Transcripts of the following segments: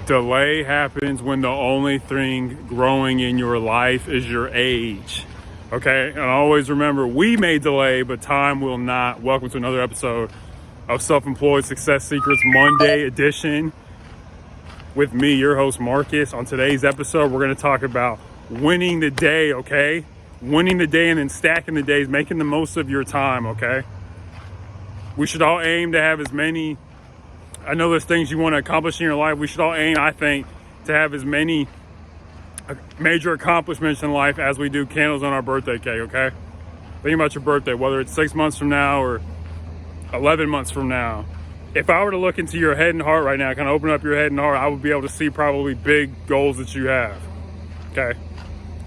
Delay happens when the only thing growing in your life is your age. Okay, and always remember, we may delay, but time will not. Welcome to another episode of Self-Employed Success Secrets Monday edition with me, your host Marcus. On today's episode, we're going to talk about winning the day, okay? Winning the day and then stacking the days, making the most of your time, okay? We should all aim to have as many, I know there's things you want to accomplish in your life. We should all aim, I think, to have as many major accomplishments in life as we do candles on our birthday cake, okay? Think about your birthday, whether it's 6 months from now or 11 months from now. If I were to look into your head and heart right now, kind of open up your head and heart, I would be able to see probably big goals that you have, okay?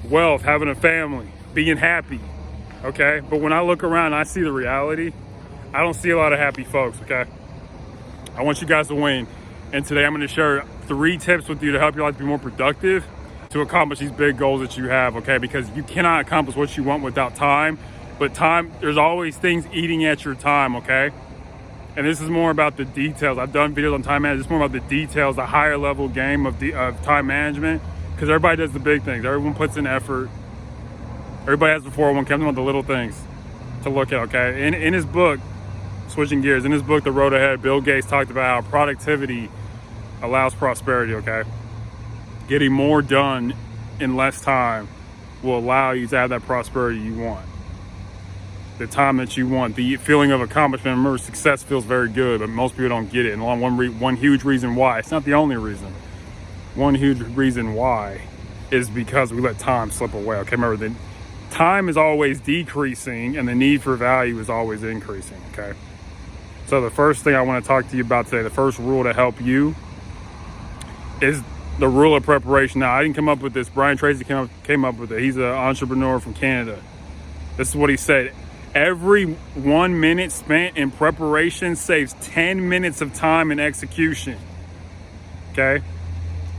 Wealth, having a family, being happy, okay? But when I look around and I see the reality, I don't see a lot of happy folks, okay? I want you guys to win. And today I'm going to share 3 tips with you to help your life be more productive to accomplish these big goals that you have, okay? Because you cannot accomplish what you want without time. But time, there's always things eating at your time, okay? And this is more about the details. I've done videos on time management. It's more about the details, the higher level game of time management. Because everybody does the big things. Everyone puts in effort. Everybody has the 401k. I'm talking about the little things to look at, okay? In his book, switching gears, in his book, The Road Ahead, Bill Gates talked about how productivity allows prosperity, okay? Getting more done in less time will allow you to have that prosperity you want. The time that you want, the feeling of accomplishment. Remember, success feels very good, but most people don't get it. And one huge reason why, it's not the only reason, one huge reason why is because we let time slip away, okay? Remember, the time is always decreasing and the need for value is always increasing, okay? So the first thing I want to talk to you about today, the first rule to help you is the rule of preparation. Now, I didn't come up with this. Brian Tracy came up with it. He's an entrepreneur from Canada. This is what he said. Every 1 minute spent in preparation saves 10 minutes of time in execution. Okay?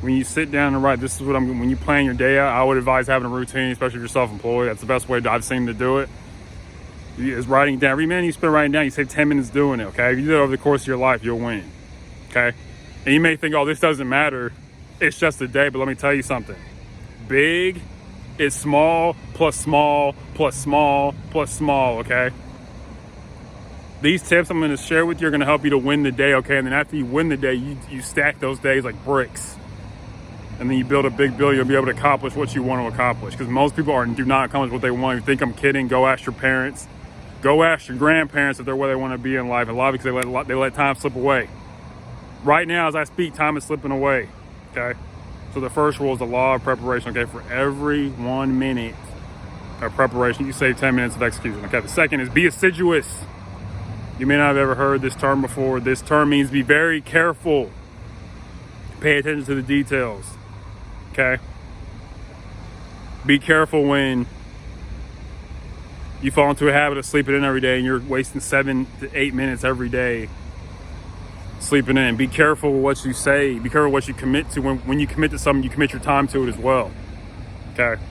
When you sit down and write, this is what when you plan your day out, I would advise having a routine, especially if you're self-employed. That's the best way I've seen to do it. Is writing down. Every minute you spend writing down, you save 10 minutes doing it, okay? If you do it over the course of your life, you'll win, okay? And you may think, oh, this doesn't matter. It's just a day, but let me tell you something. Big is small plus small plus small plus small, okay? These tips I'm going to share with you are going to help you to win the day, okay? And then after you win the day, you stack those days like bricks. And then you build a big bill, you'll be able to accomplish what you want to accomplish. Because most people do not accomplish what they want. You think I'm kidding, go ask your parents. Go ask your grandparents if they're where they want to be in life. A lot because they let time slip away. Right now, as I speak, time is slipping away, okay? So the first rule is the law of preparation, okay? For every 1 minute of preparation, you save 10 minutes of execution, okay? The second is be assiduous. You may not have ever heard this term before. This term means be very careful. Pay attention to the details, okay? Be careful when you fall into a habit of sleeping in every day and you're wasting 7 to 8 minutes every day sleeping in. Be careful what you say. Be careful what you commit to. When you commit to something, you commit your time to it as well. Okay?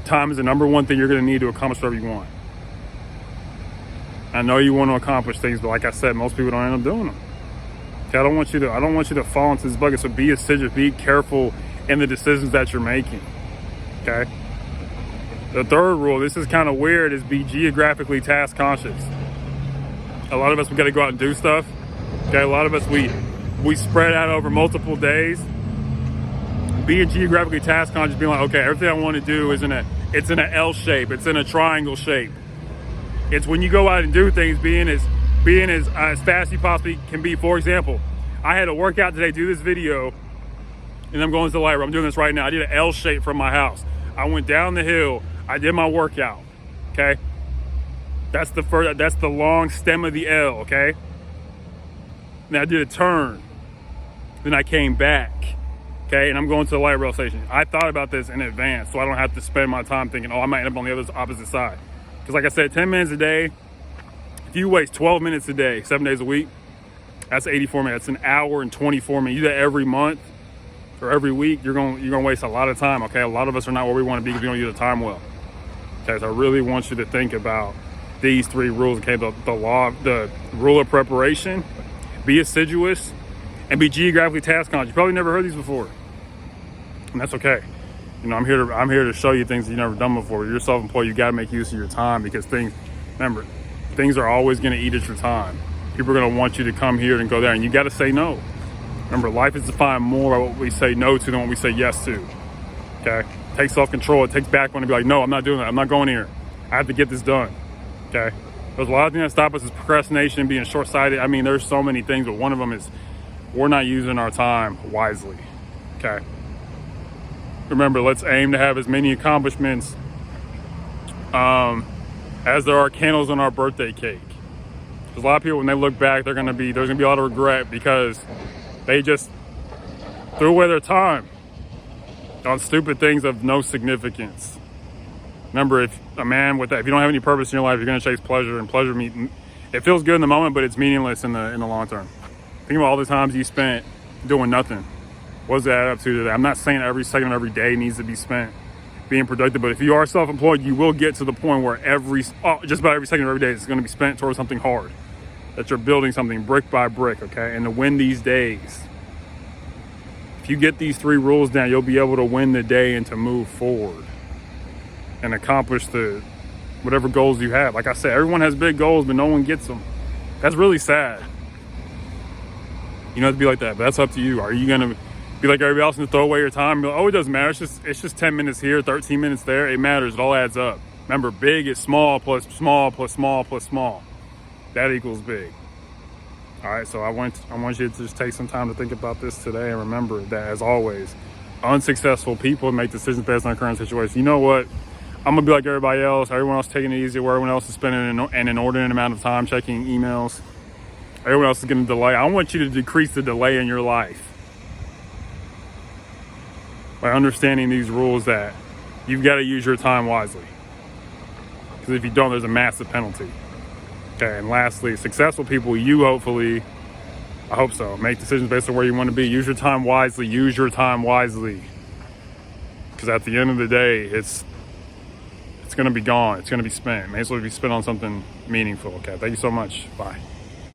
Time is the number one thing you're going to need to accomplish whatever you want. I know you want to accomplish things, but like I said, most people don't end up doing them. Okay? I don't want you to fall into this bucket. So be assiduous. Be careful in the decisions that you're making. Okay? The third rule, this is kind of weird, is be geographically task conscious. A lot of us, we got to go out and do stuff. Okay, a lot of us, we spread out over multiple days. Being geographically task conscious, being like, okay, everything I want to do is it's in an L shape, it's in a triangle shape. It's when you go out and do things, being as fast as you possibly can be. For example, I had to work out today, do this video, and I'm going to the library. I'm doing this right now. I did an L shape from my house. I went down the hill. I did my workout, okay? That's the long stem of the L, okay? Then I did a turn. Then I came back, okay? And I'm going to the light rail station. I thought about this in advance, so I don't have to spend my time thinking, oh, I might end up on the opposite side. Because like I said, 10 minutes a day, if you waste 12 minutes a day, 7 days a week, that's 84 minutes. That's an hour and 24 minutes. You do that every month or every week, you're gonna waste a lot of time, okay? A lot of us are not where we want to be because we don't use the time well. Okay, so I really want you to think about these 3 rules, okay? The rule of preparation, be assiduous, and be geographically task conscious. You probably never heard these before, and that's okay. You know, I'm here to show you things that you've never done before. You're self-employed. You got to make use of your time, because remember, things are always going to eat at your time. People are going to want you to come here and go there, and you got to say no. Remember, life is defined more by what we say no to than what we say yes to. Okay? It takes self-control. It takes backbone to be like, no, I'm not doing that. I'm not going here. I have to get this done. Okay? There's a lot of things that stop us is procrastination and being short-sighted. I mean, there's so many things, but one of them is we're not using our time wisely. Okay? Remember, let's aim to have as many accomplishments as there are candles on our birthday cake. There's a lot of people, when they look back, there's gonna be a lot of regret because they just threw away their time on stupid things of no significance. Remember, if you don't have any purpose in your life, you're gonna chase pleasure, and it feels good in the moment, but it's meaningless in the long term. Think about all the times you spent doing nothing. What does that add up to today? I'm not saying every second of every day needs to be spent being productive, but if you are self-employed, you will get to the point where just about every second of every day is going to be spent towards something hard, that you're building something brick by brick, okay? And to win these days, if you get these 3 rules down, you'll be able to win the day and to move forward and accomplish whatever goals you have. Like I said, everyone has big goals, but no one gets them. That's really sad. You don't have to be like that, but that's up to you. Are you going to be like everybody else and throw away your time? Be like, oh, it doesn't matter. It's just 10 minutes here, 13 minutes there. It matters. It all adds up. Remember, big is small plus small plus small plus small. That equals big. All right, so I want you to just take some time to think about this today, and remember that, as always, unsuccessful people make decisions based on their current situation. You know what? I'm gonna be like everybody else. Everyone else taking it easy, where everyone else is spending an inordinate amount of time checking emails. Everyone else is gonna delay. I want you to decrease the delay in your life by understanding these rules, that you've got to use your time wisely. Because if you don't, there's a massive penalty. Okay, and lastly, successful people, I hope so, make decisions based on where you want to be. Use your time wisely. Use your time wisely. Because at the end of the day, it's going to be gone. It's going to be spent. It may as well be spent on something meaningful. Okay, thank you so much. Bye.